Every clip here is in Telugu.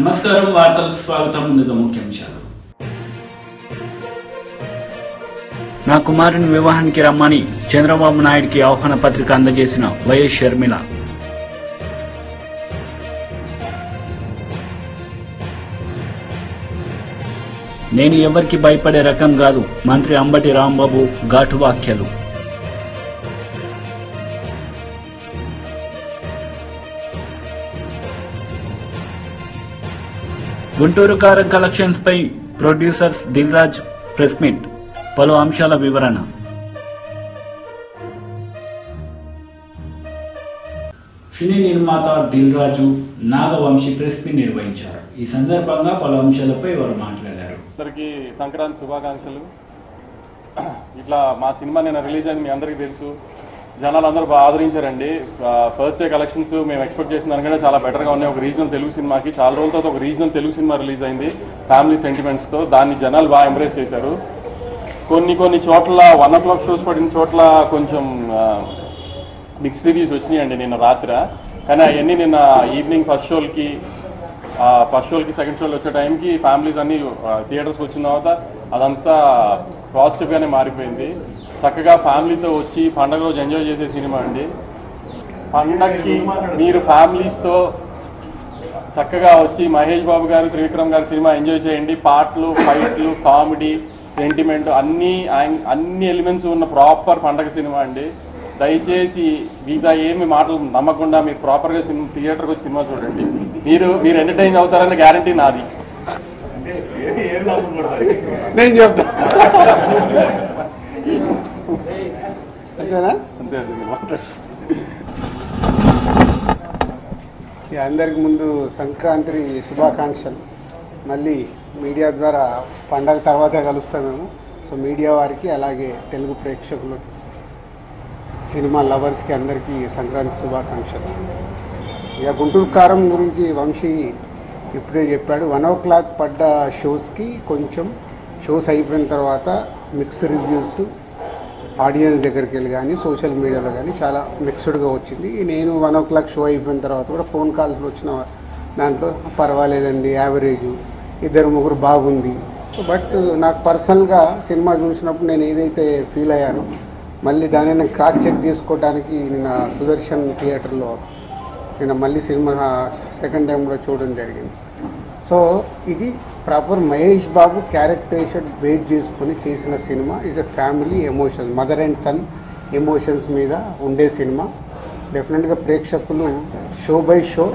నమస్కారం వార్తలకు స్వాగతం. ముందుగా ముఖ్యాంశాలు. నా కుమారుని వివాహానికి రమ్మని చంద్రబాబు నాయుడికి ఆహ్వాన పత్రిక అందజేసిన వైఎస్ షర్మిల. నేను ఎవరికి భయపడే రకం కాదు, మంత్రి అంబటి రాంబాబు ఘాటు వ్యాఖ్యలు. గుంటూరు కారం కలెక్షన్స్ పై producers Dil Raj press meet, పలు అంశాల వివరణ. సినీ నిర్మాత దిల్ రాజు నాగవంశీ ప్రెస్ మీట్ నిర్వహించారు. ఈ సందర్భంగా పలు అంశాలపై వారు మాట్లాడారు. అందరికీ సంక్రాంతి శుభాకాంక్షలు. ఇట్లా మా సినిమా నిన్న రిలీజ్ అయింది, మీ అందరికీ తెలుసు. జనాలు అందరూ బాగా ఆదరించారండి. ఫస్ట్ డే కలెక్షన్స్ మేము ఎక్స్పెక్ట్ చేసిన దానికంటే చాలా బెటర్గా ఉన్నాయి. ఒక రీజనల్ తెలుగు సినిమాకి చాలా రోజుల తర్వాత ఒక రీజనల్ తెలుగు సినిమా రిలీజ్ అయింది ఫ్యామిలీ సెంటిమెంట్స్తో. దాన్ని జనాలు బాగా ఎంబ్రేస్ చేశారు. కొన్ని చోట్ల 1 o'clock షోస్ పడిన చోట్ల కొంచెం మిక్స్డ్ రివ్యూస్ వచ్చినాయండి నిన్న రాత్రి. కానీ అవన్నీ నిన్న ఈవినింగ్ ఫస్ట్ షోలకి సెకండ్ షోలు వచ్చే టైంకి ఫ్యామిలీస్ అన్నీ థియేటర్స్కి వచ్చిన తర్వాత అదంతా పాజిటివ్గానే మారిపోయింది. చక్కగా ఫ్యామిలీతో వచ్చి పండగ రోజు ఎంజాయ్ చేసే సినిమా అండి. పండగకి మీరు ఫ్యామిలీస్తో చక్కగా వచ్చి మహేష్ బాబు గారు, త్రివిక్రమ్ గారి సినిమా ఎంజాయ్ చేయండి. పాటలు, ఫైట్లు, కామెడీ, సెంటిమెంట్ అన్ని ఎలిమెంట్స్ ఉన్న ప్రాపర్ పండగ సినిమా అండి. దయచేసి మిగతా ఏమి మాటలు నమ్మకుండా మీరు ప్రాపర్గా థియేటర్కి వచ్చి సినిమా చూడండి. మీరు ఎంటర్టైన్ అవుతారన్న గ్యారంటీ నాది. నేను చెప్తా అంతేనా? అంతే అండి. అందరికి ముందు సంక్రాంతి శుభాకాంక్షలు. మళ్ళీ మీడియా ద్వారా పండగ తర్వాతే కలుస్తాం మేము. సో మీడియా వారికి, అలాగే తెలుగు ప్రేక్షకులు, సినిమా లవర్స్కి అందరికీ సంక్రాంతి శుభాకాంక్షలు. ఇక గుంటూరు కారం గురించి వంశీ ఇప్పుడే చెప్పాడు. 1 o'clock పడ్డ షోస్కి కొంచెం షోస్ అయిపోయిన తర్వాత మిక్స్డ్ రివ్యూస్ ఆడియన్స్ దగ్గరికి వెళ్ళి కానీ సోషల్ మీడియాలో కానీ చాలా మిక్స్డ్గా వచ్చింది. నేను 1 o'clock షో అయిపోయిన తర్వాత కూడా ఫోన్ కాల్స్ వచ్చిన దాంట్లో పర్వాలేదండి, యావరేజ్, 2-3 బాగుంది. సో బట్ నాకు పర్సనల్గా సినిమా చూసినప్పుడు నేను ఏదైతే ఫీల్ అయ్యానో మళ్ళీ దాన్ని నేను క్రాస్ చెక్ చేసుకోవడానికి నిన్న సుదర్శన్ థియేటర్లో నిన్న మళ్ళీ సినిమా సెకండ్ టైం కూడా చూడడం జరిగింది. సో ఇది proper Mahesh Babu characterization base చేసుకొని చేసిన సినిమా. Is a family emotions, mother and son emotions మీద ఉండే సినిమా. డెఫినెట్గా ప్రేక్షకులు షో బై షో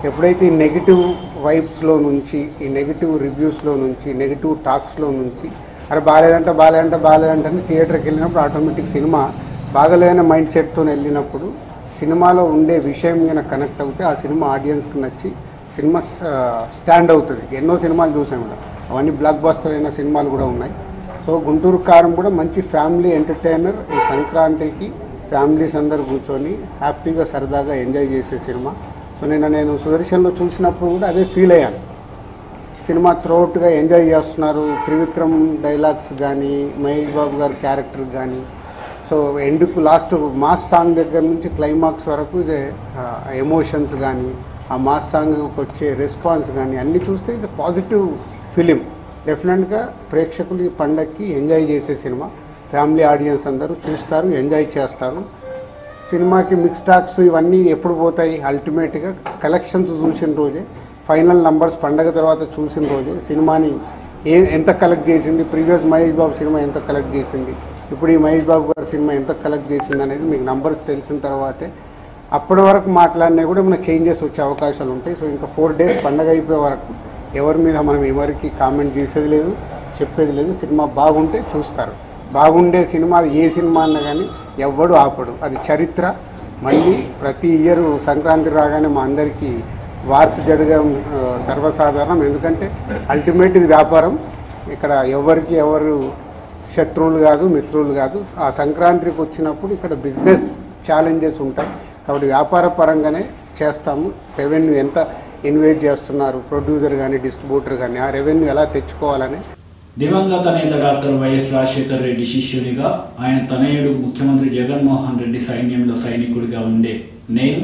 ఎప్పుడైతే ఈ నెగిటివ్ వైబ్స్లో నుంచి, ఈ నెగిటివ్ రివ్యూస్లో నుంచి, నెగిటివ్ టాక్స్లో నుంచి అరే బాగాలేదంటే అని థియేటర్కి వెళ్ళినప్పుడు ఆటోమేటిక్ సినిమా బాగలేని మైండ్ సెట్తో వెళ్ళినప్పుడు సినిమాలో ఉండే విషయం మీద కనెక్ట్ అవుతే ఆ సినిమా ఆడియన్స్కి నచ్చి సినిమా స్టాండ్ అవుతుంది. ఎన్నో సినిమాలు చూసాము, అవన్నీ బ్లాక్ బస్టర్ అయిన సినిమాలు కూడా ఉన్నాయి. సో గుంటూరు కారం కూడా మంచి ఫ్యామిలీ ఎంటర్టైనర్. ఈ సంక్రాంతికి ఫ్యామిలీస్ అందరూ కూర్చొని హ్యాపీగా సరదాగా ఎంజాయ్ చేసే సినిమా. సో నేను సుదర్శన్లో చూసినప్పుడు కూడా అదే ఫీల్ అయ్యాను. సినిమా త్రోట్గా ఎంజాయ్ చేస్తున్నారు. త్రివిక్రమ్ డైలాగ్స్ కానీ, మహేష్ బాబు గారి క్యారెక్టర్ కానీ, సో ఎండ్కు లాస్ట్ మాస్ సాంగ్ దగ్గర నుంచి క్లైమాక్స్ వరకు ఎమోషన్స్ కానీ, ఆ మాస్ సాంగ్కి వచ్చే రెస్పాన్స్ కానీ అన్నీ చూస్తే ఇది పాజిటివ్ ఫిలిం. డెఫినెట్గా ప్రేక్షకులు ఈ పండగకి ఎంజాయ్ చేసే సినిమా. ఫ్యామిలీ ఆడియన్స్ అందరూ చూస్తారు, ఎంజాయ్ చేస్తారు. సినిమాకి మిక్స్ టాక్స్ ఇవన్నీ ఎప్పుడు పోతాయి? అల్టిమేట్గా కలెక్షన్స్ చూసిన రోజే, ఫైనల్ నంబర్స్ పండగ తర్వాత చూసిన రోజే సినిమాని ఎంత కలెక్ట్ చేసింది, ప్రీవియస్ మహేష్ బాబు సినిమా ఎంత కలెక్ట్ చేసింది, ఇప్పుడు ఈ మహేష్ బాబు గారి సినిమా ఎంత కలెక్ట్ చేసింది అనేది మీకు నంబర్స్ తెలిసిన తర్వాతే అప్పటి వరకు మాట్లాడినా కూడా మన చేంజెస్ వచ్చే అవకాశాలు ఉంటాయి. సో ఇంకా 4 days పండగ అయిపోయే వరకు ఎవరి మీద మనం ఎవరికి కామెంట్ చేసేది లేదు, చెప్పేది లేదు. సినిమా బాగుంటే చూస్తారు. బాగుండే సినిమా అది ఏ సినిమా అన్నా కానీ ఎవ్వడు ఆపడు, అది చరిత్ర. మళ్ళీ ప్రతి ఇయర్ సంక్రాంతి రాగానే మా అందరికీ వార్స్ జరగడం సర్వసాధారణం. ఎందుకంటే అల్టిమేట్ ఇది వ్యాపారం. ఇక్కడ ఎవరు శత్రువులు కాదు, మిత్రులు కాదు. ఆ సంక్రాంతికి వచ్చినప్పుడు ఇక్కడ బిజినెస్ ఛాలెంజెస్ ఉంటాయి కాబట్టి వ్యాపార పరంగానే చేస్తాము. రెవెన్యూ ఎంత ఇన్వెస్ట్ చేస్తున్నారు ప్రొడ్యూసర్ కానీ, డిస్ట్రిబ్యూటర్ కానీ, ఆ రెవెన్యూ ఎలా తెచ్చుకోవాలని. దివంగత నేత డాక్టర్ వైఎస్ రాజశేఖర రెడ్డి శిష్యునిగా, ఆయన తనయుడు ముఖ్యమంత్రి జగన్మోహన్ రెడ్డి సైన్యంలో సైనికుడిగా ఉండే నేను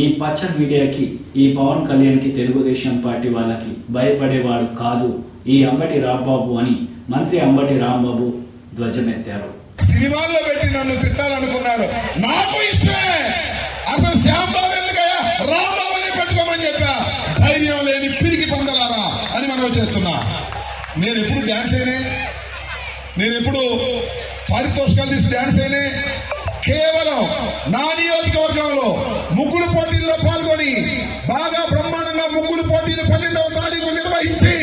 ఈ పచ్చ మీడియాకి, ఈ పవన్ కళ్యాణ్కి, తెలుగుదేశం పార్టీ వాళ్ళకి భయపడేవాడు కాదు ఈ అంబటి రాంబాబు అని మంత్రి అంబటి రాంబాబు ధ్వజమెత్తారు. సినిమాల్లో పెట్టి నన్ను తిట్టాలనుకున్నారు, నాకు ఇష్టమే. అసలు శ్యాంబాబు ఎందుకయ్యా రాంబాబు అని పెట్టుకోమని చెప్పా. ధైర్యం లేని పిరికి పొందలారా అని మనం చేస్తున్నా. నేను ఎప్పుడు డాన్స్ అయినే, నేను ఎప్పుడు పారితోషికాలు తీసి డాన్స్ అయినే. కేవలం నా నియోజకవర్గంలో ముగ్గులు పోటీల్లో పాల్గొని బాగా బ్రహ్మాండంగా ముగ్గులు పోటీలు 12వ తారీఖు నిర్వహించి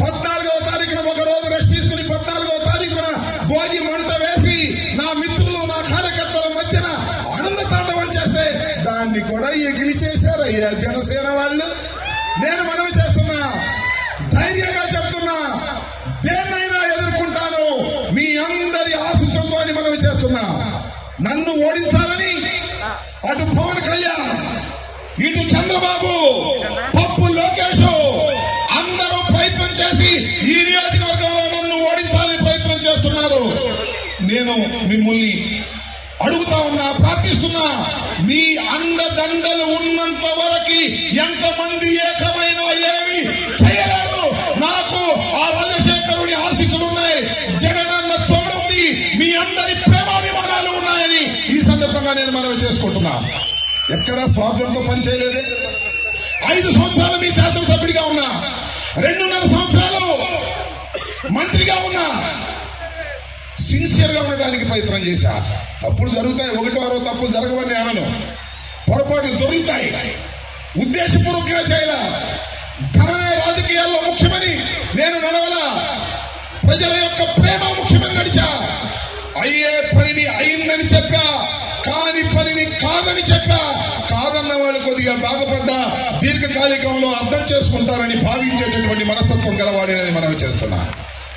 14వ తారీఖున ఒక రోజు రెస్ట్ తీసుకుని 14వ తారీఖున భోగి మంట వేసి నా మిత్రులు, నా కార్యకర్తల మధ్యన ఆనంద తాండవం చేస్తే దాన్ని కూడా ఎగిరి చేశారయ్యా జనసేన వాళ్ళు. నేను మనవి చేస్తున్నా, ధైర్యంగా చెప్తున్నా, దేన్నైనా ఎదుర్కొంటాను మీ అందరి ఆశీస్సులతో అని మనవి చేస్తున్నా. నన్ను ఓడించాలని అటు పవన్ కళ్యాణ్, ఇటు చంద్రబాబు, పప్పు లోకేష్ అందరూ ప్రయత్నం చేసి ఈ నియోజకవర్గంలో నన్ను ఓడించాలని ప్రయత్నం చేస్తున్నారు. నేను మిమ్మల్ని అడుగుతా ఉన్నా, ప్రార్థిస్తున్నా, మీ అండదండలు ఉన్నంత వరకు ఎంతమంది ఏకమైనా ఏమి చేయలేరు. నాకు ఆ రాజశేఖరుడి ఆశీస్సులు ఉన్నాయి, జగనన్న తోడుంది, మీ అందరి ప్రేమాభిమానాలు ఉన్నాయని ఈ సందర్భంగా నేను మనవి చేసుకుంటున్నా. ఎక్కడా స్వార్థంతో పని చేయలేదే. 5 సంవత్సరాలు మీ శాసనసభ్యుడిగా ఉన్నా, 2.5 సంవత్సరాలు మంత్రిగా ఉన్నా, సిన్సియర్ గా ఉండడానికి ప్రయత్నం చేశా. తప్పులు జరుగుతాయి, 1-2 తప్పులు జరగవని అనను, పొరపాట్లు దొరుకుతాయి. ఉద్దేశపూర్వకంగా చేయాల. ధనమే రాజకీయాల్లో ముఖ్యమని నేను నడవలా. ప్రజల యొక్క ప్రేమ ముఖ్యమని నడిచా. అయ్యే పనిని అయిందని చెప్పా, కాని పనిని కాదని చెప్పా. కాదన్న వాళ్ళు కొద్దిగా బాధపడ్డా దీర్ఘకాలికంలో అర్థం చేసుకుంటారని భావించేటటువంటి మనస్తత్వం గలవాడేనని మనం చేస్తున్నా.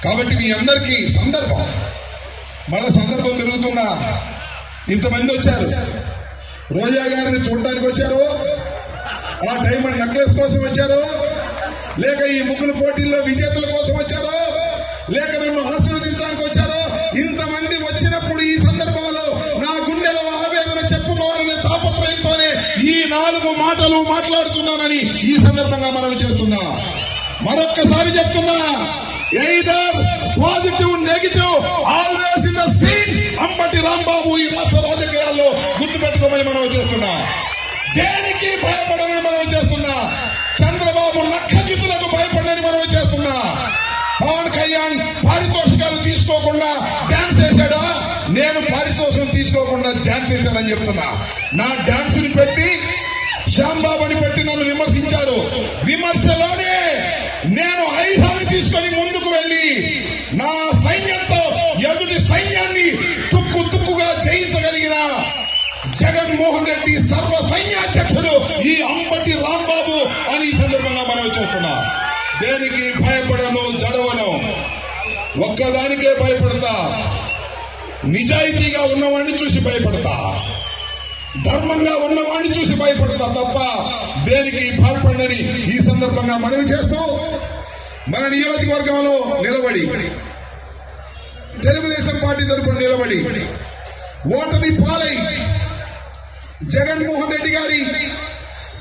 కాబట్టి మీ అందరికీ సందర్భం పెరుగుతున్నా. ఇంతమంది వచ్చారు, రోజా గారిని చూడటానికి వచ్చారు, ఆ డైమండ్ నెక్లెస్ కోసం వచ్చారు, లేక ఈ ముగ్గులు పోటీల్లో విజేతల కోసం వచ్చారు, లేక నన్ను ఆశీర్వదించడానికి వచ్చారు. ఇంతమంది వచ్చినప్పుడు ఈ సందర్భంలో నా గుండెలో ఆవేదన చెప్పుకోవాలనే తాపత్రయంతోనే ఈ 4 మాటలు మాట్లాడుతున్నానని ఈ సందర్భంగా మనం చేస్తున్నా. మరొక్కసారి చెప్తున్నా, either positive, negative, always in the screen. Ambati Rambabu ఈ రాష్ట్ర రాజకీయాల్లో గుర్తుపెట్టుకోమని మనం చేస్తున్నా. దేనికి భయపడమని మనం చేస్తున్నా. చంద్రబాబు లక్షజితులకు భయపడని మనం చేస్తున్నా. పవన్ కళ్యాణ్ పారితోషికాలు తీసుకోకుండా డాన్స్ చేశాడా? నేను పారితోషికం తీసుకోకుండా డాన్స్ చేశానని చెప్తున్నా. నా డాన్స్ ని పెట్టి శ్యాంబాబుని పెట్టి నన్ను విమర్శించారు. విమర్శలోనే నేను ఆయుధాన్ని తీసుకొని ముందుకు వెళ్లి నా సైన్యంతో ఎదుటి సైన్యాన్ని తుక్కుగా జయించగలిగిన జగన్మోహన్ రెడ్డి సర్వ సైన్యాధ్యక్షుడు ఈ అంబటి రాంబాబు అని ఈ సందర్భంగా మనం చూస్తున్నా. దేనికి భయపడను, జడవను, ఒక్కదానికే భయపడతా. నిజాయితీగా ఉన్నవాడిని చూసి భయపడతా, ధర్మంగా ఉన్నవాడిని చూసి భయపడతా తప్ప దేనికి భయపడని ఈ సందర్భంగా మనవి చేస్తూ, మన నియోజకవర్గంలో నిలబడి తెలుగుదేశం పార్టీ తరఫున నిలబడి ఓటమి పాలై జగన్మోహన్ రెడ్డి గారి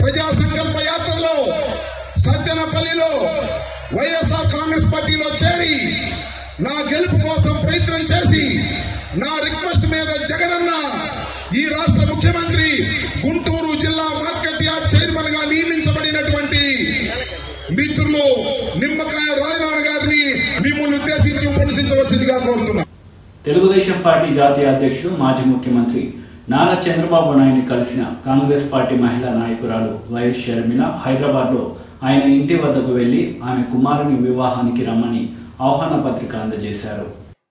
ప్రజా సంకల్ప యాత్రలో సజ్జనపల్లిలో వైఎస్ఆర్ కాంగ్రెస్ పార్టీలో చేరి నా గెలుపు కోసం ప్రయత్నం చేసి నా రిక్వెస్ట్ మీద జగనన్న ఈ రాష్ట్ర ముఖ్యమంత్రి గుంటూరు జిల్లా మార్కెట్ యార్డ్ చైర్మన్ గా నియమించబడినటువంటి మిత్రులు నిమ్మకాయ రాజనారాయణ గారిని మిమ్మల్ని ఉద్దేశించి ఉపన్యసించవలసిందిగా కోరుతున్నా. తెలుగుదేశం పార్టీ జాతీయ అధ్యక్షుడు, మాజీ ముఖ్యమంత్రి నారా చంద్రబాబు నాయుడిని కలిసిన కాంగ్రెస్ పార్టీ మహిళా నాయకురాలు వైఎస్ షర్మిల హైదరాబాద్లో ఆయన ఇంటి వద్దకు వెళ్లి ఆమె కుమారుని వివాహానికి రమ్మని ఆహ్వాన పత్రిక అందజేశారు.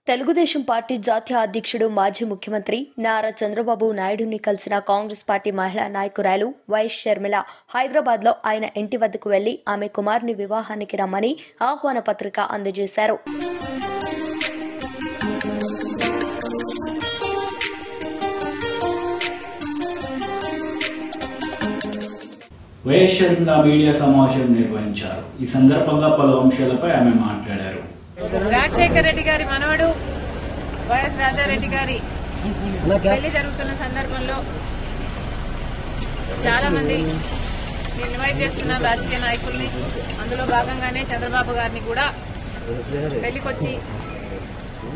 తెలుగుదేశం పార్టీ జాతీయ అధ్యక్షుడు, మాజీ ముఖ్యమంత్రి నారా చంద్రబాబు నాయుడుని కలిసిన కాంగ్రెస్ పార్టీ మహిళా నాయకురాలు వైఎస్ షర్మిల హైదరాబాద్లో ఆయన ఇంటి వద్దకు వెళ్లి ఆమె కుమారుని వివాహానికి రమ్మని ఆహ్వాన పత్రిక అందజేశారు. వైఎస్ షర్మిల మీడియా సమావేశం నిర్వహించారు. ఈ సందర్భంగా పలు అంశాలపై ఆమె మాట్లాడారు. రాజశేఖర రెడ్డి గారి మనవడు వైఎస్ రాజారెడ్డి గారి పెళ్లి జరుగుతున్న సందర్భంలో చాలా మంది ఇన్వైట్ చేస్తున్నారు రాజకీయ నాయకుల్ని. అందులో భాగంగానే చంద్రబాబు గారిని కూడా పెళ్లికొచ్చి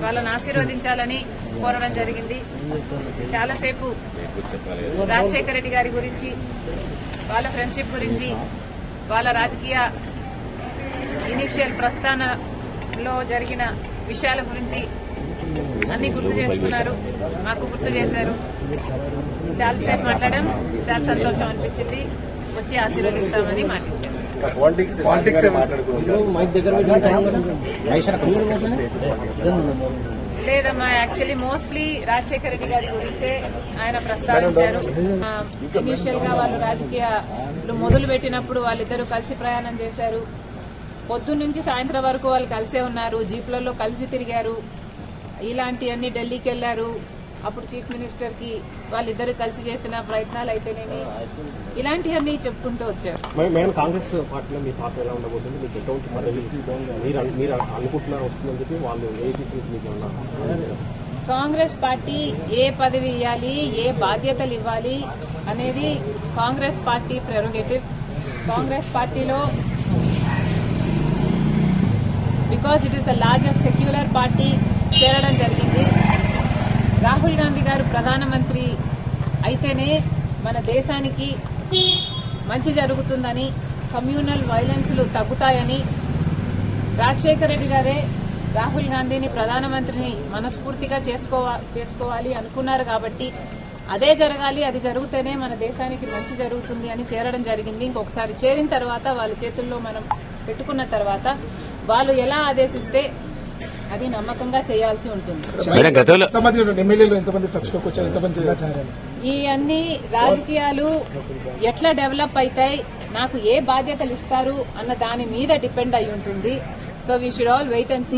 వాళ్ళని ఆశీర్వదించాలని కోరడం జరిగింది. చాలాసేపు రాజశేఖర రెడ్డి గారి గురించి, వాళ్ళ ఫ్రెండ్షిప్ గురించి, వాళ్ళ రాజకీయ ఇనిషియల్ ప్రస్థానంలో జరిగిన విషయాల గురించి అన్ని గుర్తు చేసుకున్నారు, మాకు గుర్తు చేశారు. చాలాసేపు మాట్లాడడం చాలా సంతోషం అనిపించింది. వచ్చి ఆశీర్వదిస్తామని మాటించారు. లేదమ్మా, యాక్చువల్లీ మోస్ట్లీ రాజశేఖర రెడ్డి గారి గురించే ఆయన ప్రస్తావించారు. ఇనీషియల్ గా వాళ్ళు రాజకీయాలు మొదలు పెట్టినప్పుడు వాళ్ళిద్దరూ కలిసి ప్రయాణం చేశారు. పొద్దున్న నుంచి సాయంత్రం వరకు వాళ్ళు కలిసే ఉన్నారు, జీప్లలో కలిసి తిరిగారు. ఇలాంటివన్నీ ఢిల్లీకి వెళ్లారు. అప్పుడు చీఫ్ మినిస్టర్ కి వాళ్ళిద్దరు కలిసి చేసిన ప్రయత్నాలు అయితేనేమి ఇలాంటివన్నీ చెప్పుకుంటూ వచ్చారు. కాంగ్రెస్ పార్టీలో మీ పాత్ర ఎలా ఉండబోతుంది? మీకు ఎటువంటి పదవి మీరు అనుకుంటున్నారు వస్తుందని చెప్పి వాళ్ళు కాంగ్రెస్ పార్టీ ఏ పదవి ఇవ్వాలి, ఏ బాధ్యతలు ఇవ్వాలి అనేది కాంగ్రెస్ పార్టీ ప్రెరోగేటివ్. కాంగ్రెస్ పార్టీలో because it is the largest secular party చేరడం జరిగింది. రాహుల్ గాంధీ గారు ప్రధానమంత్రి అయితేనే మన దేశానికి మంచి జరుగుతుందని, కమ్యూనల్ వైలెన్స్లు తగ్గుతాయని రాజశేఖర రెడ్డి గారే రాహుల్ గాంధీని ప్రధానమంత్రిని మనస్ఫూర్తిగా చేసుకోవాలి అనుకున్నారు. కాబట్టి అదే జరగాలి, అది జరిగితేనే మన దేశానికి మంచి జరుగుతుంది అని చేరడం జరిగింది. ఇంకొకసారి చేరిన తర్వాత వాళ్ళ చేతుల్లో మనం పెట్టుకున్న తర్వాత వాళ్ళు ఎలా ఆదేశిస్తే అది నమ్మకంగా చేయాల్సి ఉంటుంది. ఈ అన్ని రాజకీయాలు ఎట్లా డెవలప్ అవుతాయి, నాకు ఏ బాధ్యతలు ఇస్తారు అన్న దాని మీద డిపెండ్ అయి ఉంటుంది. So we should all wait and see.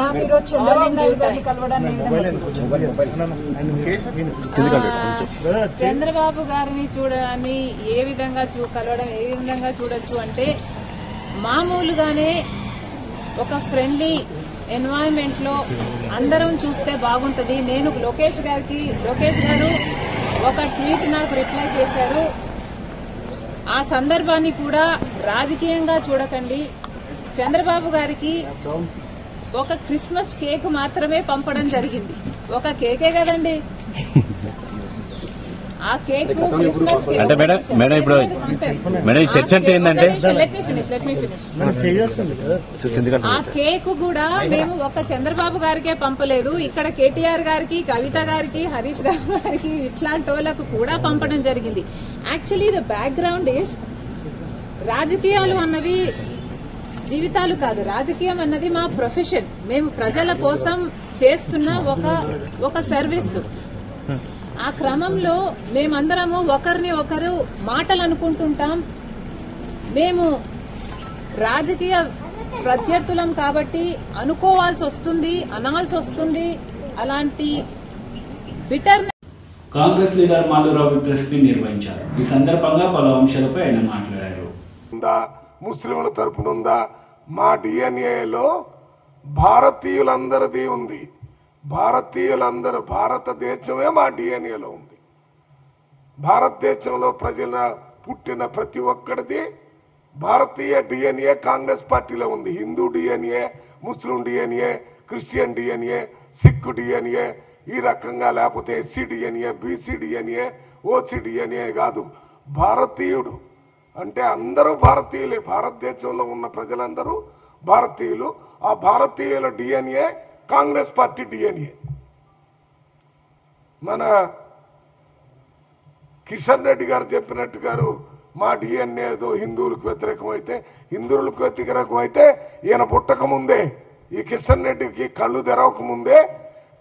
Chandrababu గారిని చూడడాన్ని ఏ విధంగా కలవడం ఏ విధంగా చూడొచ్చు అంటే, మామూలుగానే ఒక ఫ్రెండ్లీ ఎన్వైరన్మెంట్ లో అందరం చూస్తే బాగుంటది. నేను లోకేష్ గారు ఒక ట్వీట్ నాకు రిప్లై చేశారు. ఆ సందర్భాన్ని కూడా రాజకీయంగా చూడకండి. చంద్రబాబు గారికి ఒక క్రిస్మస్ కేక్ మాత్రమే పంపడం జరిగింది. ఒక కేకే కదండి, ఆ కేక్ అంటే మేడం ఇప్పుడు మేడం చర్చ అంటే ఏంటంటే, ఆ కేక్ కూడా మేము ఒక చంద్రబాబు గారికే పంపలేదు. ఇక్కడ కేటీఆర్ గారికి, కవిత గారికి, హరీష్ రావు గారికి, ఇట్లాంటి వాళ్ళకు కూడా పంపడం జరిగింది. యాక్చువల్లీ ద బ్యాక్గ్రౌండ్ ఈస్, రాజకీయాలు అన్నవి జీవితాలు కాదు, రాజకీయం అన్నది మా ప్రొఫెషన్. మేము ప్రజల కోసం చేస్తున్న ఒక సర్వీస్. ఆ క్రమంలో మేమందరము ఒకరిని ఒకరు మాటలు అనుకుంటుంటాం. మేము రాజకీయ ప్రత్యర్థులం కాబట్టి అనుకోవాల్సి వస్తుంది, అనాల్సి వస్తుంది. అలాంటి bitter Congress leader Madhavarao press meet నిర్వహించారు. ఈ సందర్భంగా పలు అంశాలపై ఆయన మాట్లాడారు. ముస్లింల తరపున ఉందా? మా డిఎన్ఏలో భారతీయులందరిది ఉంది. భారతీయులందరూ, భారతదేశమే మా డిఎన్ఏలో ఉంది. భారతదేశంలో ప్రజల పుట్టిన ప్రతి ఒక్కరిది భారతీయ డిఎన్ఏ కాంగ్రెస్ పార్టీలో ఉంది. Hindu DNA, Muslim DNA, Christian DNA, Sikh DNA, ఈ రకంగా, లేకపోతే SC DNA, BC DNA, OC DNA కాదు. భారతీయుడు అంటే అందరూ భారతీయులే. భారతదేశంలో ఉన్న ప్రజలందరూ భారతీయులు. ఆ భారతీయుల డిఎన్ఏ కాంగ్రెస్ పార్టీ డిఎన్ఏ. మన కిషన్ రెడ్డి గారు చెప్పినట్టు మా డిఎన్ఏ ఏదో హిందువులకు వ్యతిరేకం అయితే, హిందువులకు వ్యతిరేకం అయితే ఈయన పుట్టక ముందే, ఈ కిషన్ రెడ్డికి కళ్ళు తెరవక ముందే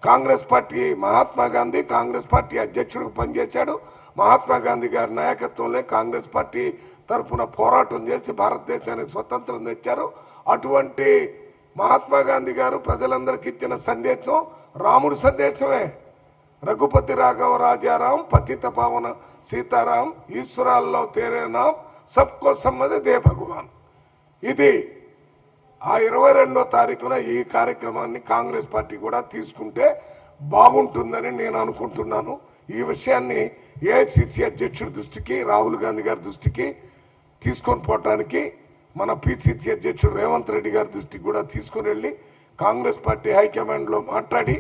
కాంగ్రెస్ పార్టీ, మహాత్మా గాంధీ కాంగ్రెస్ పార్టీ అధ్యక్షుడికి పనిచేశాడు. మహాత్మా గాంధీ గారి నాయకత్వంలో కాంగ్రెస్ పార్టీ తరఫున పోరాటం చేసి భారతదేశానికి స్వతంత్రం తెచ్చారు. అటువంటి మహాత్మా గాంధీ గారు ప్రజలందరికీ ఇచ్చిన సందేశం రాముడి సందేశమే. రఘుపతి రాఘవ రాజారాం, పతిత పావన సీతారాం, ఈశ్వరాల్లో తేరే నాం, సబ్కో సమ్మతి దే భగవాన్. ఇది ఆ 22వ తారీఖున ఈ కార్యక్రమాన్ని కాంగ్రెస్ పార్టీ కూడా తీసుకుంటే బాగుంటుందని నేను అనుకుంటున్నాను. ఈ విషయాన్ని ఏఐసిసి అధ్యక్షుడి దృష్టికి, రాహుల్ గాంధీ గారి దృష్టికి తీసుకొని పోవటానికి మన పిసిసి అధ్యక్షుడు రేవంత్ రెడ్డి గారి దృష్టికి కూడా తీసుకొని వెళ్ళి కాంగ్రెస్ పార్టీ హైకమాండ్లో మాట్లాడి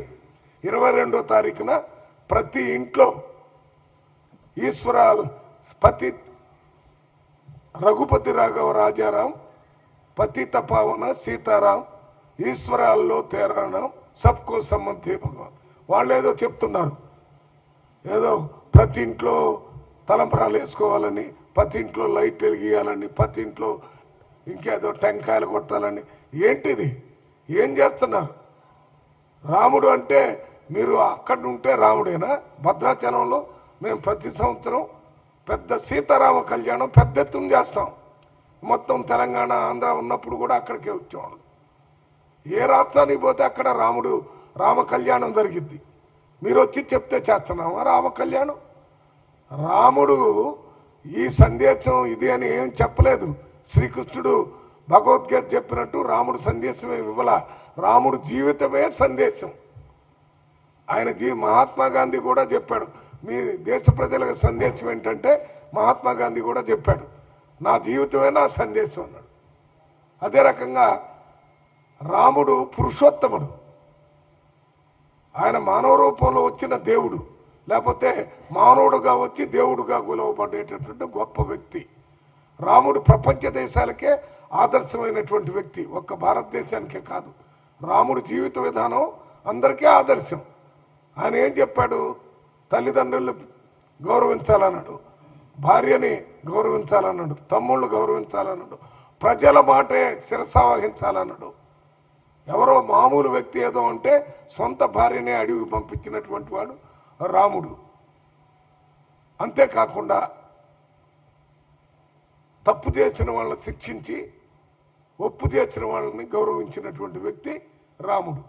22వ తారీఖున ప్రతి ఇంట్లో పతి రఘుపతి రాఘవ రాజారాం, పతిత పావన సీతారాం, ఈశ్వరాల్లో తేరాణం, సబ్కో సమ్మతి భగవాన్. వాళ్ళు ఏదో చెప్తున్నారు, ఏదో ప్రతి ఇంట్లో తలంపరాలు వేసుకోవాలని, ప్రతి ఇంట్లో లైట్ వెలిగియాలని, ప్రతి ఇంట్లో ఇంకేదో టెంకాయలు కొట్టాలని. ఏంటిది? ఏం చేస్తున్నారు? రాముడు అంటే మీరు అక్కడ ఉంటే రాముడేనా? భద్రాచలంలో మేము ప్రతి సంవత్సరం పెద్ద సీతారామ కళ్యాణం పెద్ద ఎత్తున చేస్తాం. మొత్తం తెలంగాణ, ఆంధ్ర ఉన్నప్పుడు కూడా అక్కడికే వచ్చేవాళ్ళు. ఏ రాష్ట్రానికి పోతే అక్కడ రామ కళ్యాణం జరిగిద్ది. మీరు వచ్చి చెప్తే చేస్తున్నామా రామ కళ్యాణం? రాముడు ఈ సందేశం ఇది అని ఏం చెప్పలేదు. శ్రీకృష్ణుడు భగవద్గీత చెప్పినట్టు రాముడు సందేశమే ఇవ్వాల. రాముడు జీవితమే సందేశం. ఆయన మహాత్మా గాంధీ కూడా చెప్పాడు, మీ దేశ ప్రజలకు సందేశం ఏంటంటే మహాత్మా గాంధీ కూడా చెప్పాడు, నా జీవితమే నా సందేశం అన్నాడు. అదే రకంగా రాముడు పురుషోత్తముడు. ఆయన మానవ రూపంలో వచ్చిన దేవుడు, లేకపోతే మానవుడుగా వచ్చి దేవుడుగా కొలవబడేటటువంటి గొప్ప వ్యక్తి రాముడు. ప్రపంచ దేశాలకే ఆదర్శమైనటువంటి వ్యక్తి, ఒక్క భారతదేశానికే కాదు. రాముడు జీవిత విధానం అందరికీ ఆదర్శం. ఆయన ఏం చెప్పాడు? తల్లిదండ్రులు గౌరవించాలన్నాడు, భార్యని గౌరవించాలన్నాడు, తమ్ముళ్ళు గౌరవించాలన్నాడు, ప్రజల మాటే శిరసావహించాలన్నాడు. ఎవరో మామూలు వ్యక్తి ఏదో అంటే సొంత భార్యనే అడవికి పంపించినటువంటి వాడు రాముడు. అంతేకాకుండా తప్పు చేసిన వాళ్ళని శిక్షించి ఒప్పు చేసిన వాళ్ళని గౌరవించినటువంటి వ్యక్తి రాముడు.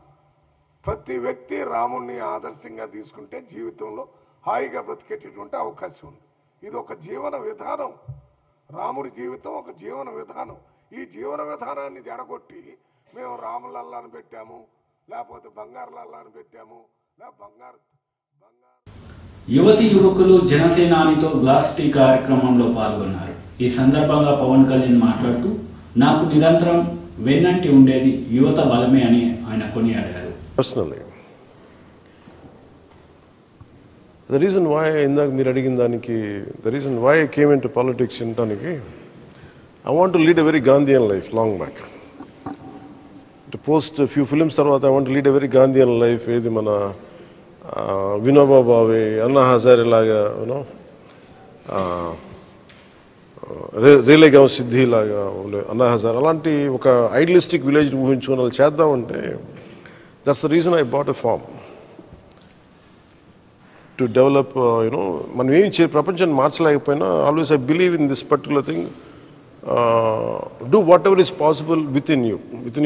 ప్రతి వ్యక్తి రాముడిని ఆదర్శంగా తీసుకుంటే జీవితంలో హాయిగా బ్రతికేటటువంటి అవకాశం ఉంది. ఇది ఒక జీవన విధానం. రాముడి జీవితం ఒక జీవన విధానం. ఈ జీవన విధానాన్ని జడగొట్టి మేము రాములల్లాని పెట్టాము, లేకపోతే బంగారు లల్లాని పెట్టాము, బంగారు. యువతి యువకులు జనసేనానితో గ్లాస్ టీ కార్యక్రమంలో పాల్గొన్నారు. ఈ సందర్భంగా పవన్ కళ్యాణ్ మాట్లాడుతూ, నాకు నిరంతరం వెన్నంటి ఉండేది యువత బలమే అని ఆయన కొనియాడారు. Personally, the reason why ఇందాక మీరు అడిగిన దానికి, the reason why I came into politics ఇంటానికి, I want to lead a very Gandhian life long back. To post a few films తర్వాత I want to lead a very Gandhian life. ఏది మన వినోబా భావే, అన్నా హజారే లాగా, యూనో రేలేగావ్ సిద్ధి లాగా ఉండే అన్నా హజార్, అలాంటి ఒక ఐడియలిస్టిక్ విలేజ్ ఊహించుకుని వాళ్ళు చేద్దామంటే, that's the reason I bought a farm. To develop, మనం ఏం ప్రపంచాన్ని మార్చలేకపోయినా, always I believe in this particular thing, do whatever is possible within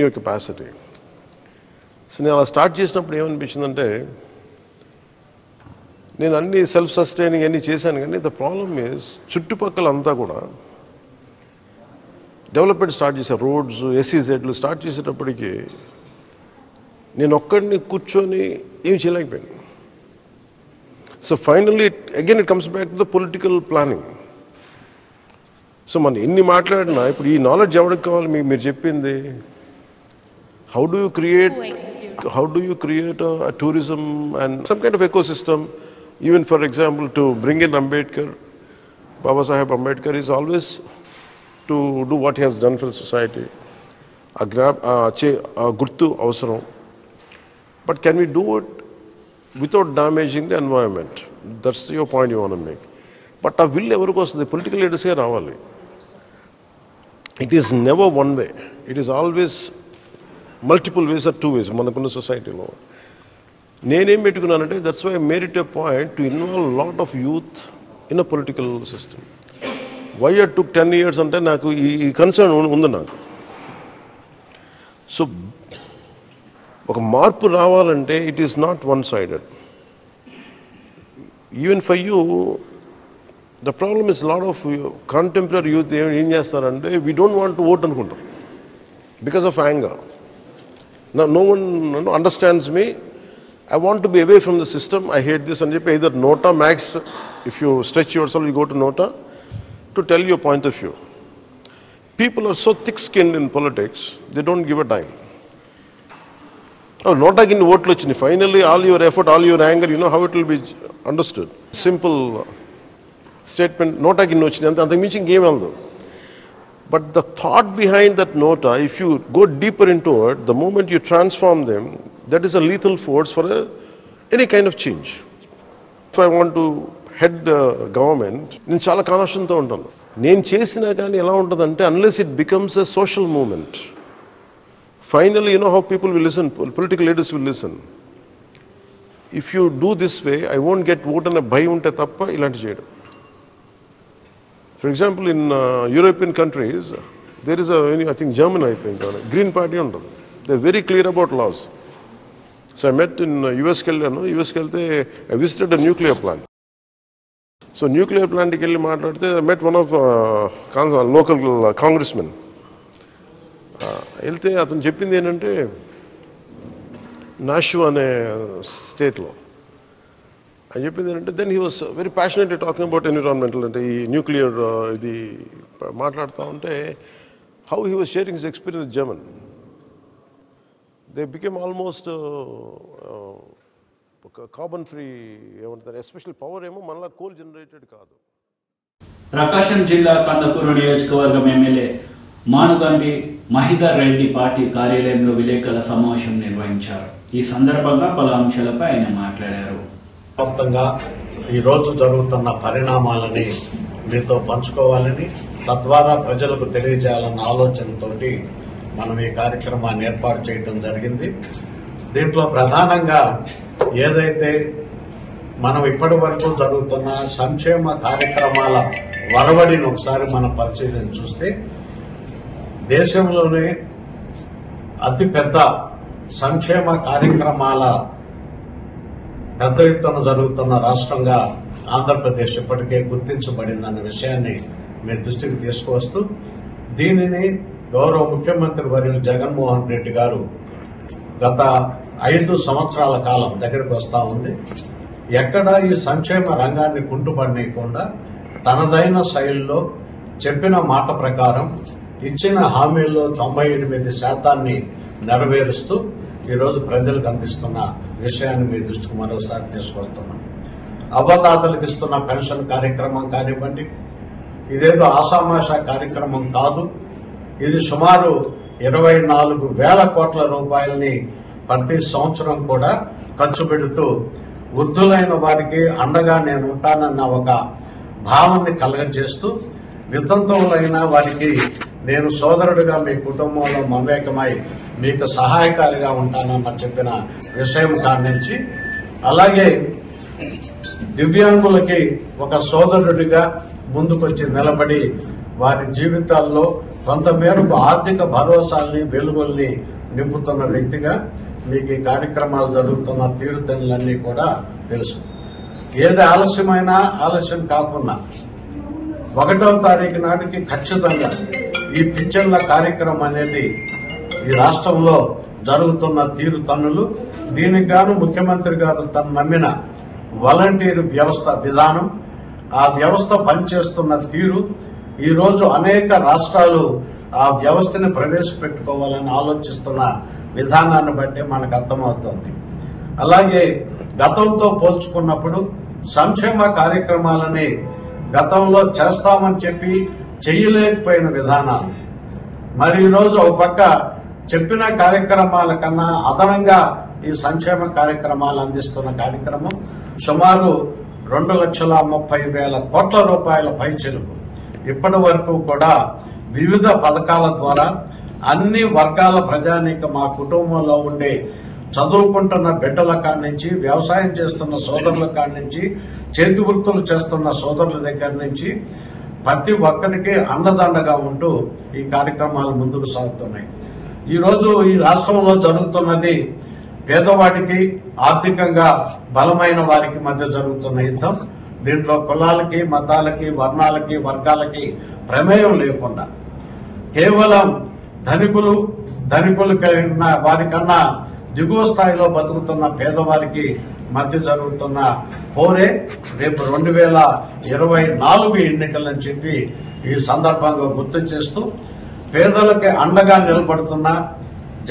your capacity. So నేను అలా స్టార్ట్ చేసినప్పుడు ఏమనిపించిందంటే, నేను అన్ని సెల్ఫ్ సస్టైనింగ్ అన్నీ చేశాను, కానీ ద ప్రాబ్లమ్ ఈజ్ చుట్టుపక్కల అంతా కూడా డెవలప్మెంట్ స్టార్ట్ చేశారు. రోడ్స్, ఎస్సీజెడ్లు స్టార్ట్ చేసేటప్పటికి నేను ఒక్కడిని కూర్చొని ఏం చేయలేకపోయాను. So finally again it comes back to the political planning. So మనం ఎన్ని మాట్లాడినా ఇప్పుడు ఈ నాలెడ్జ్ ఎవరికి కావాలి? మీరు చెప్పింది, how do you create tourism and some kind of ecosystem. Even for example, to bring in Ambedkar, Babasaheb Ambedkar is always to do what he has done for society. ఆ గుర్తు అవసరం. But can we do it without damaging the environment? That's your point you want to make. But a will ever goes, the political leaders here ravali. It is never one way. It is always multiple ways or two ways. Manakuna society law. Nenem petukunnante, that's why I made it a point to involve a lot of youth in a political system. Why it took 10 years ante naku ee concern undi naku. So ఒక మార్పు రావాలంటే it is not one sided. Even for you the problem is lot of contemporary youth ఏం చేస్తారంటే, we don't want to vote అనుకుంటారు because of anger. No one understands me I want to be away from the system. I hate this. And either Nota, Max, if you stretch yourself, you go to Nota to tell your point of view. People are so thick-skinned in politics, they don't give a dime. Oh, Nota kin vote lochini. Finally, all your effort, all your anger, you know how it will be understood. Simple statement, Nota kin ochini. Anta minchi game aldo. But the thought behind that Nota, if you go deeper into it, the moment you transform them, that is a lethal force for any kind of change. If I want to head the government, నేను చాలా కాన్షియస్తో ఉంటాను. నేను చేసినా కానీ ఎలా ఉంటుందంటే, unless it becomes a social movement, finally, you know how people will listen, political leaders will listen. If you do this way, I won't get vote అనే భయం ఉంటే తప్ప ఇలాంటి చేయడం. For example, in European countries, there is I think German, Green Party ఉంటుంది. They're very clear about laws. So I met in US కెళ్ళాను. US కెళ్తే I visited a nuclear plant. So nuclear plant కి వెళ్ళి మాట్లాడితే I met one of local congressmen. వెళ్తే అతను చెప్పింది ఏంటంటే, నాషు అనే స్టేట్లో అని చెప్పింది ఏంటంటే, then he was very passionately talking about environmental, అంటే ఈ న్యూక్లియర్ ఇది మాట్లాడుతూ ఉంటే, how he was sharing his experience with German. They became almost ఒక కార్బన్ ఫ్రీ ఏమంటారు, ఎస్పెషల్ పవర్ ఏమో మళ్ళీ కోల్ జనరేటెడ్ కాదు. ప్రకాశం జిల్లా కందకూరు నియోజకవర్గం ఎమ్మెల్యే మానుగంటి మహిదర్ రెడ్డి పార్టీ కార్యాలయంలో విలేకరుల సమావేశం నిర్వహించారు. ఈ సందర్భంగా పలు అంశాలపై ఆయన మాట్లాడారు. వ్యాప్తంగా ఈరోజు జరుగుతున్న పరిణామాలని మీతో పంచుకోవాలని, తద్వారా ప్రజలకు తెలియజేయాలన్న ఆలోచనతోటి మనం ఈ కార్యక్రమాన్ని ఏర్పాటు చేయడం జరిగింది. దీంట్లో ప్రధానంగా ఏదైతే మనం ఇప్పటి వరకు జరుగుతున్న సంక్షేమ కార్యక్రమాల వరవడిని ఒకసారి మనం పరిశీలన చూస్తే, దేశంలోనే అతిపెద్ద సంక్షేమ కార్యక్రమాల పెద్ద ఎత్తున జరుగుతున్న రాష్ట్రంగా ఆంధ్రప్రదేశ్ ఇప్పటికే గుర్తించబడిందన్న విషయాన్ని మీ దృష్టికి తీసుకువస్తూ, దీనిని గౌరవ ముఖ్యమంత్రి వర్యులు జగన్మోహన్ రెడ్డి గారు గత 5 సంవత్సరాల కాలం దగ్గరికి వస్తా ఉంది. ఎక్కడా ఈ సంక్షేమ రంగాన్ని కుంటుపడనీయకుండా తనదైన శైలిలో చెప్పిన మాట ప్రకారం ఇచ్చిన హామీల్లో 98% నెరవేరుస్తూ ఈరోజు ప్రజలకు అందిస్తున్న విషయాన్ని మీ దృష్టికి మరోసారి తీసుకొస్తున్నాం. అవ్వదాతలకు ఇస్తున్న పెన్షన్ కార్యక్రమం కానివ్వండి, ఇదేదో ఆషామాషా కార్యక్రమం కాదు. ఇది సుమారు 24,000 కోట్ల రూపాయలని ప్రతి సంవత్సరం కూడా ఖర్చు పెడుతూ వృద్ధులైన వారికి అండగా నేను ఉంటానన్న ఒక భావాన్ని కలగజేస్తూ, వితంతువులైన వారికి నేను సోదరుడిగా మీ కుటుంబంలో మమేకమై మీకు సహాయకారిగా ఉంటానన్న చెప్పిన విషయం కానించి, అలాగే దివ్యాంగులకి ఒక సోదరుడిగా ముందుకొచ్చి నిలబడి వారి జీవితాల్లో కొంతమేరకు ఆర్థిక భరోసాల్ని వెలుగుల్ని నింపుతున్న వ్యక్తిగా మీకు ఈ కార్యక్రమాలు జరుగుతున్న తీరుతెన్నులన్నీ కూడా తెలుసు. ఏది ఆలస్యమైనా ఆలస్యం కాకుండా 1వ తారీఖు నాటికి ఖచ్చితంగా ఈ పింఛన్ల కార్యక్రమం అనేది ఈ రాష్ట్రంలో జరుగుతున్న తీరుతన్నులు, దీనికి గాను ముఖ్యమంత్రి గారు తను నమ్మిన వాలంటీర్ వ్యవస్థ విధానం, ఆ వ్యవస్థ పనిచేస్తున్న తీరు, ఈరోజు అనేక రాష్ట్రాలు ఆ వ్యవస్థని ప్రవేశపెట్టుకోవాలని ఆలోచిస్తున్న విధానాన్ని బట్టి మనకు అర్థమవుతుంది. అలాగే గతంతో పోల్చుకున్నప్పుడు సంక్షేమ కార్యక్రమాలని గతంలో చేస్తామని చెప్పి చేయలేకపోయిన విధానాలు, మరి ఈరోజు ఒక పక్క చెప్పిన కార్యక్రమాల కన్నా అదనంగా ఈ సంక్షేమ కార్యక్రమాలు అందిస్తున్న కార్యక్రమం సుమారు 2,30,000 కోట్ల రూపాయల పైచిలుకు ఇప్పటి వరకు కూడా వివిధ పథకాల ద్వారా అన్ని వర్గాల ప్రజానీక మా కుటుంబంలో ఉండే చదువుకుంటున్న బిడ్డల కాడి నుంచి, వ్యవసాయం చేస్తున్న సోదరుల కాడి నుంచి, చేతి వృత్తులు చేస్తున్న సోదరుల దగ్గర నుంచి ప్రతి ఒక్కరికి అండదండగా ఉంటూ ఈ కార్యక్రమాలు ముందుకు సాగుతున్నాయి. ఈరోజు ఈ రాష్ట్రంలో జరుగుతున్నది పేదవాడికి, ఆర్థికంగా బలమైన వారికి మధ్య జరుగుతున్న యుద్ధం. దీంట్లో కులాలకి, మతాలకి, వర్ణాలకి, వర్గాలకి ప్రమేయం లేకుండా కేవలం ధనికులు వారికన్నా దిగువ స్థాయిలో బతుకుతున్న పేదవారికి మధ్య జరుగుతున్న పోరే రేపు 2024 ఎన్నికలని చెప్పి ఈ సందర్భంగా గుర్తు చేస్తూ పేదలకి అండగా నిలబడుతున్న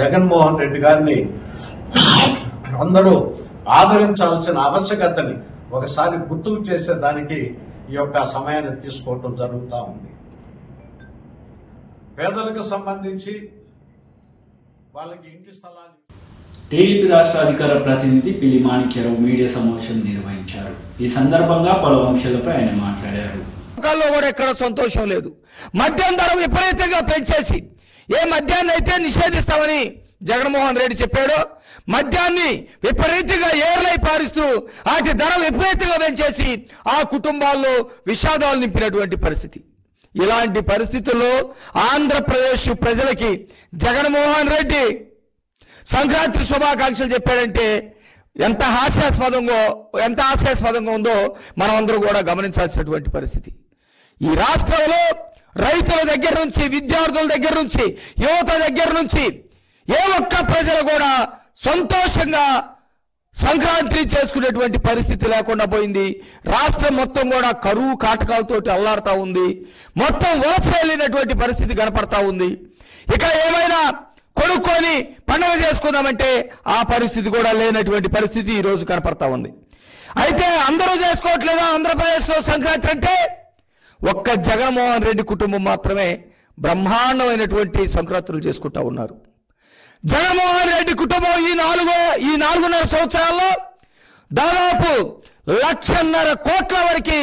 జగన్మోహన్ రెడ్డి గారిని అందరూ ఆదరించాల్సిన ఆవశ్యకతని ఒకసారి గుర్తుకు చేసేదానికి ఈ యొక్క సమయాన్ని తీసుకోవటం జరుగుతూ ఉంది. పేదలకు సంబంధించి వాళ్ళకి ఇంటి స్థలాన్ని టీడీపీ రాష్ట్ర అధికార ప్రతినిధి పిల్లి మాణిక్యరావు మీడియా సమావేశం నిర్వహించారు. ఈ సందర్భంగా పలు అంశాలపై ఆయన మాట్లాడారు. కూడా ఎక్కడ సంతోషం లేదు. మద్యం ధర విపరీతంగా పెంచేసి ఏ మద్యాన్ని అయితే నిషేధిస్తామని జగన్మోహన్ రెడ్డి చెప్పాడో మద్యాన్ని విపరీతంగా ఏర్లై పారిస్తూ వాటి ధర విపరీతంగా పెంచేసి ఆ కుటుంబాల్లో విషాదాలు నింపినటువంటి పరిస్థితి. ఇలాంటి పరిస్థితుల్లో ఆంధ్రప్రదేశ్ ప్రజలకి జగన్మోహన్ రెడ్డి సంక్రాంతి శుభాకాంక్షలు చెప్పాడంటే ఎంత హాస్యాస్పదంగా ఉందో మనం అందరూ కూడా గమనించాల్సినటువంటి పరిస్థితి. ఈ రాష్ట్రంలో రైతుల దగ్గర నుంచి, విద్యార్థుల దగ్గర నుంచి, యువత దగ్గర నుంచి ఏ ఒక్క ప్రజలు కూడా సంతోషంగా సంక్రాంతి చేసుకునేటువంటి పరిస్థితి లేకుండా పోయింది. రాష్ట్రం మొత్తం కూడా కరువు కాటకాలతోటి అల్లాడుతూ ఉంది. మొత్తం వలస వెళ్ళినటువంటి పరిస్థితి కనపడతా ఉంది. ఇక ఏమైనా కొనుక్కొని పండుగ చేసుకుందామంటే ఆ పరిస్థితి కూడా లేనటువంటి పరిస్థితి ఈ రోజు కనపడతా ఉంది. అయితే అందరూ చేసుకోవట్లేదా ఆంధ్రప్రదేశ్లో సంక్రాంతి అంటే? ఒక్క జగన్మోహన్ రెడ్డి కుటుంబం మాత్రమే బ్రహ్మాండమైనటువంటి సంక్రాంతులు చేసుకుంటా ఉన్నారు. జగన్మోహన్ రెడ్డి కుటుంబం ఈ 4.5 సంవత్సరాల్లో దాదాపు 1.5 కోట్ల వరకు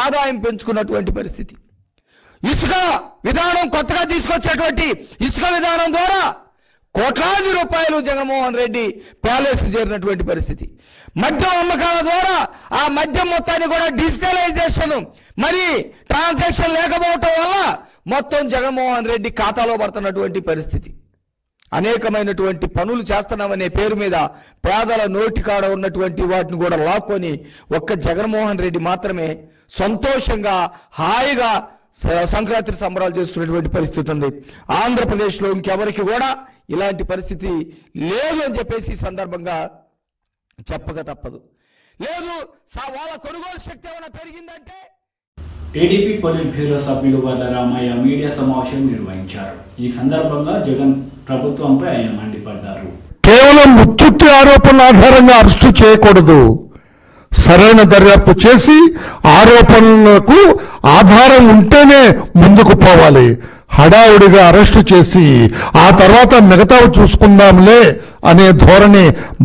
ఆదాయం పెంచుకున్నటువంటి పరిస్థితి. ఇసుక విధానం కొత్తగా తీసుకొచ్చేటువంటి ఇసుక విధానం ద్వారా కోట్లాది రూపాయలు జగన్మోహన్ రెడ్డి ప్యాలెస్ చేరినటువంటి పరిస్థితి. మద్యం అమ్మకాల ద్వారా ఆ మద్యం మొత్తాన్ని కూడా డిజిటలైజేషన్ మరి ట్రాన్సాక్షన్ లేకపోవటం వల్ల మొత్తం జగన్మోహన్ రెడ్డి ఖాతాలో పడుతున్నటువంటి పరిస్థితి. అనేకమైనటువంటి పనులు చేస్తున్నామనే పేరు మీద పేదల నోటికాడ ఉన్నటువంటి వాటిని కూడా లాక్కొని ఒక్క జగన్మోహన్ రెడ్డి మాత్రమే సంతోషంగా హాయిగా సంక్రాంతి సంబరాలు చేసుకునేటువంటి పరిస్థితి ఉంది. ఆంధ్రప్రదేశ్లో ఇంకెవరికి కూడా ఇలాంటి పరిస్థితి లేదు అని చెప్పేసి ఈ సందర్భంగా చెప్పక తప్పదు. లేదు వాళ్ళ కొనుగోలు శక్తి ఏమైనా పెరిగిందంటే. టీడీపీ పొలిట్ బ్యూరో సభ్యులు వల్ల రామయ్య మీడియా సమావేశం నిర్వహించారు. ఈ సందర్భంగా జగన్ ప్రభుత్వంపై ఆయన మండిపడ్డారు. కేవలం ఉత్తుత్తి ఆరోపణల ఆధారంగా అరెస్టు చేయకూడదు. సరైన దర్యాప్తు చేసి ఆరోపణలకు ఆధారం ఉంటేనే ముందుకు పోవాలి. హడావుడిగా అరెస్టు చేసి ఆ తర్వాత మిగతావి చూసుకుందాంలే అనే ధోరణి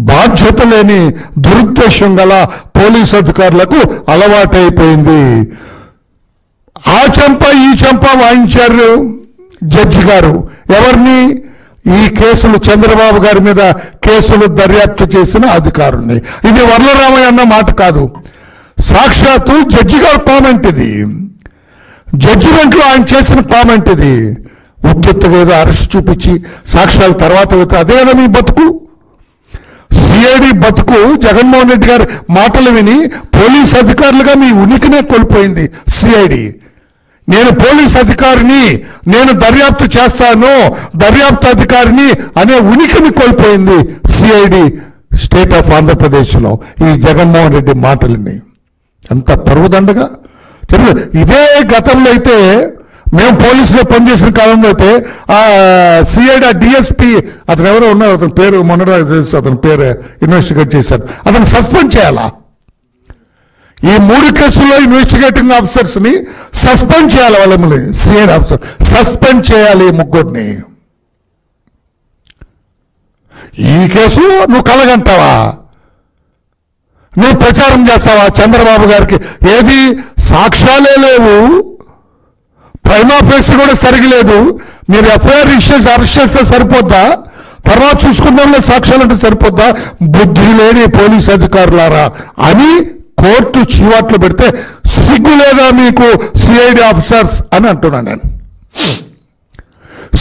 బాధ్యత లేని దురుద్దేశం గల పోలీసు అధికారులకు అలవాటైపోయింది. ఆ చెంప ఈ చెంప వాయించారు జడ్జి గారు. ఎవరిని? ఈ కేసులు చంద్రబాబు గారి మీద కేసులు దర్యాప్తు చేసిన అధికారుల్ని. ఇది వర్లరామయ్య అన్న మాట కాదు, సాక్షాత్తు జడ్జి గారు కామెంట్. ఇది జడ్జిమెంట్లో ఆయన చేసిన కామెంట్. ఇది ఉత్తుగా ఏదో అరెస్ట్ చూపించి సాక్ష్యాల తర్వాత అదేనా మీ బతుకు? సిఐడి బతుకు జగన్మోహన్ రెడ్డి గారి మాటలు విని పోలీస్ అధికారులుగా మీ ఉనికినే కోల్పోయింది సిఐడి. నేను పోలీస్ అధికారిని, నేను దర్యాప్తు చేస్తాను, దర్యాప్తు అధికారిని అనే ఉనికిని కోల్పోయింది సిఐడి స్టేట్ ఆఫ్ ఆంధ్రప్రదేశ్లో ఈ జగన్మోహన్ రెడ్డి మాటలని. ఎంత పరువుదండగా చెప్పు. ఇదే గతంలో అయితే మేము పోలీసులో పనిచేసిన కాలంలో అయితే ఆ సిఐడి డిఎస్పీ అతను ఎవరో ఉన్నారు, అతని పేరు మొన్నటి తెలుసు, అతని పేరు ఇన్వెస్టిగేట్ చేశారు, అతను సస్పెండ్ చేయాలా? ఈ 3 కేసుల్లో ఇన్వెస్టిగేటింగ్ ఆఫీసర్స్ ని సస్పెండ్ చేయాలి. వాళ్ళని సిఐడి ఆఫీసర్ సస్పెండ్ చేయాలి, 3 ఈ కేసు నువ్వు కలగంటావా? నువ్వు ప్రచారం చేస్తావా చంద్రబాబు గారికి? ఏది సాక్ష్యాలే లేవు, ప్రైమా ఫేసి కూడా సరిగలేదు. మీరు ఎఫ్ఐఆర్ ఇష్యూస్ అరెస్ట్ చేస్తే సరిపోద్దా? తర్వాత చూసుకుందాంలో సాక్ష్యాలు అంటే సరిపోద్దా? బుద్ధి లేని పోలీసు అధికారులారా అని కోర్టు చీవాట్లు పెడితే సిగ్గు లేదా మీకు సిఐడి ఆఫీసర్స్ అని అంటున్నాను. నేను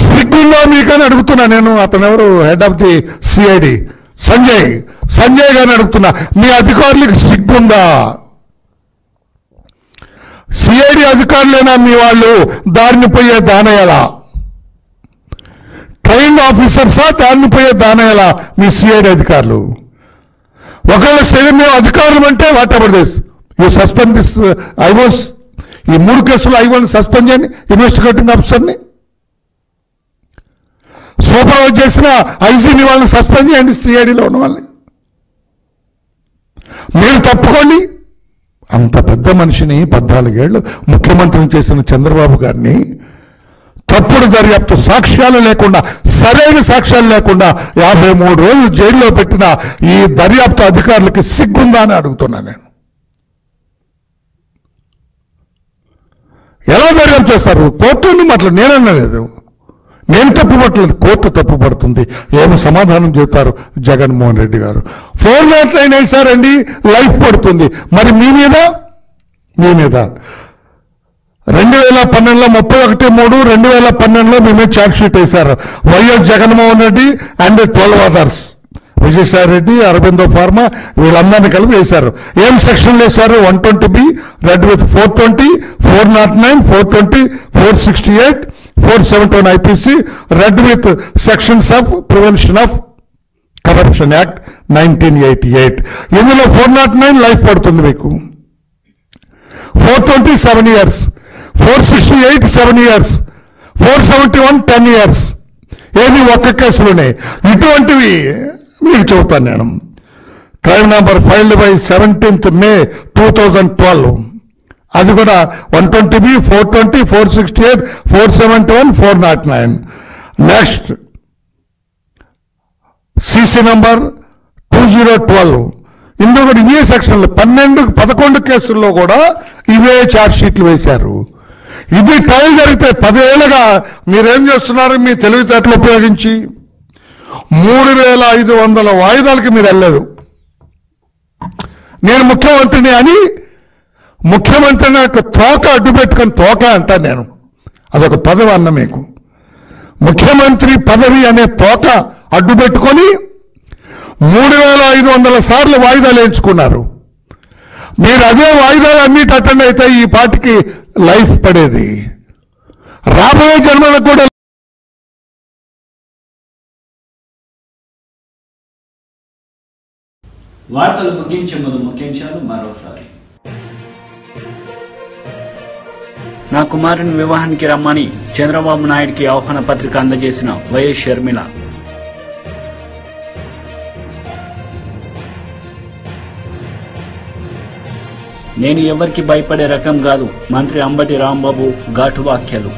సిగ్గుల్లో మీకని అడుగుతున్నా. నేను అతను ఎవరు head of the CID Sanjay గారిని అడుగుతున్నా, మీ అధికారులకు సిగ్గుందా? సిఐడి అధికారులేనా మీ వాళ్ళు దారిని పోయే దానయ్యలా? ట్రైన్డ్ ఆఫీసర్సా దాన్ని పోయే దానేలా మీ సిఐడి అధికారులు? ఒకవేళ సైన్యం అధికారులు అంటే whatever this you suspend this IOs. ఈ 3 కేసులు ఐఓని సస్పెండ్ చేయండి, ఇన్వెస్టిగేటింగ్ ఆఫీసర్ని. సూపర్వైజ్ చేసిన ఐజీని వాళ్ళని సస్పెండ్ చేయండి, సిఐడిలో ఉన్న వాళ్ళని. మీరు తప్పుకోండి. అంత పెద్ద మనిషిని 14 ఏళ్ళు ముఖ్యమంత్రిని చేసిన చంద్రబాబు గారిని తప్పుడు దర్యాప్తు సాక్ష్యాలు లేకుండా, సరైన సాక్ష్యాలు లేకుండా 53 రోజులు జైల్లో పెట్టిన ఈ దర్యాప్తు అధికారులకి సిగ్గుందా అని అడుగుతున్నాను నేను. ఎలా దర్యాప్తు చేస్తారు? కోర్టుని మాట్లాడు, నేననలేదు, నేను తప్పుపట్టలేదు, కోర్టు తప్పుపడుతుంది. ఏమి సమాధానం చెబుతారు జగన్మోహన్ రెడ్డి గారు? 409 వేశారండి, లైఫ్ పడుతుంది. మరి మీ మీద 2012లో 31/3 2012లో మీ మీద ఛార్జ్ షీట్ వేశారు. YS Jaganmohan Reddy and 12 others, Vijayasai Reddy, Aurobindo pharma, వీళ్ళందరినీ కలిపి వేశారు. ఏం సెక్షన్లు వేశారు? 120B red with 420, 409, 420, 468, 471 IPC red with sections of prevention of corruption act 1988. ఇందులో 409 లైఫ్ పడుతుంది మీకు, 420 7 years, 468 7 years, 471 10 years. ఏది ఒక్క కేసులోనే. ఇటువంటివి మీకు చెబుతాను నేను. Crime number filed by 17th May 2012, అది కూడా 120B, 420, 468, 471, 409. నెక్స్ట్ CC నంబర్ 2012, ఇందులో కూడా ఇవే సెక్షన్లు 11 కేసుల్లో కూడా ఇవే ఛార్జ్ షీట్లు వేశారు. ఇది ట్రయల్ జరిగితే 10 ఏళ్ళుగా మీరేం చేస్తున్నారు? మీ తెలివితేటలు ఉపయోగించి 3500 వాయిదాలకి మీరు వెళ్ళలేదు. నేను ముఖ్యమంత్రిని అని ముఖ్యమంత్రిని యొక్క తోక అడ్డు పెట్టుకొని, తోక అంటాను నేను, అదొక పదవి అన్న మీకు. ముఖ్యమంత్రి పదవి అనే తోక అడ్డు పెట్టుకొని 3500 సార్లు వాయిదాలు వేయించుకున్నారు. మీరు అదే వాయిదాలు అన్నిటి అటెండ్ అయితే ఈ పార్టీకి లైఫ్ పడేది. రాబోయే జన్మలకు కూడా. వార్తలు ముగించే ముందు ముఖ్యాంశాలు మరోసారి. నా కుమారుని వివాహానికి రమ్మని చంద్రబాబు నాయుడికి ఆహ్వాన పత్రిక అందజేసిన వైఎస్ షర్మిల. నేను ఎవరికి భయపడే రకం కాదు, మంత్రి అంబటి రాంబాబు ఘాటు వ్యాఖ్యలు.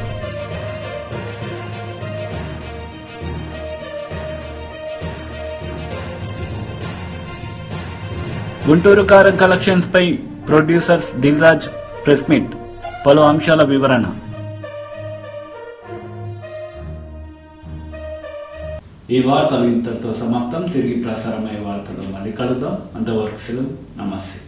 గుంటూరు కారం కలెక్షన్స్ పై producers Dil Raj press meet, పలు అంశాల వివరణ. ఈ వార్తలు ఇంతటితో సమాప్తం. తిరిగి ప్రసారమయ్యే వార్తలు మళ్ళీ కలుద్దాం. అంతవరకు సెలవు. నమస్తే.